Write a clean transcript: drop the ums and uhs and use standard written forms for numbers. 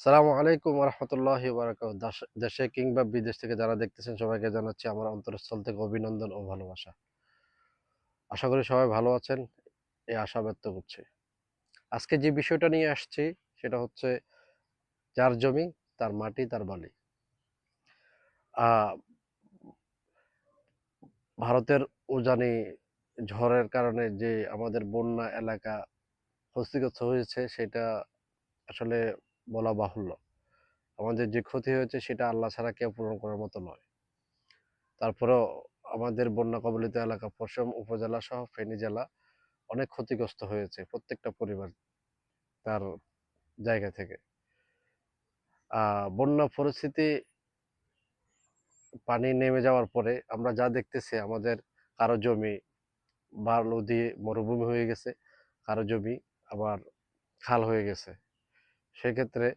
সালামু আলাইকুম রহমতুল্লাহি বারাকাতুহু। দেশে কিংবা বিদেশ থেকে যারা দেখতেছেন সবাইকে জানাচ্ছি আমার অন্তরস্থল থেকে অভিনন্দন ও ভালোবাসা। আশা করি সবাই ভালো আছেন, এই আশা ব্যক্ত করছি। আজকে যে বিষয়টা নিয়ে আসছি সেটা হচ্ছে যার জমি তার মাটি তার বালি। আহ, ভারতের উজানি ঝড়ের কারণে যে আমাদের বন্যা এলাকা ক্ষতিগ্রস্ত হয়েছে সেটা আসলে বলা বাহুল্য। আমাদের যে ক্ষতি হয়েছে সেটা আল্লাহ ছাড়া কেউ পূরণ করার মতো নয়। তারপরেও আমাদের বন্যা কবলিত এলাকা পশ্চিম উপজেলা সহ ফেনী জেলা অনেক ক্ষতিগ্রস্ত হয়েছে প্রত্যেকটা পরিবার তার জায়গা থেকে। বন্যা পরিস্থিতি পানি নেমে যাওয়ার পরে আমরা যা দেখতেছি আমাদের কারো জমি বালু দিয়ে মরুভূমি হয়ে গেছে, কারো জমি আবার খাল হয়ে গেছে। সেক্ষেত্রে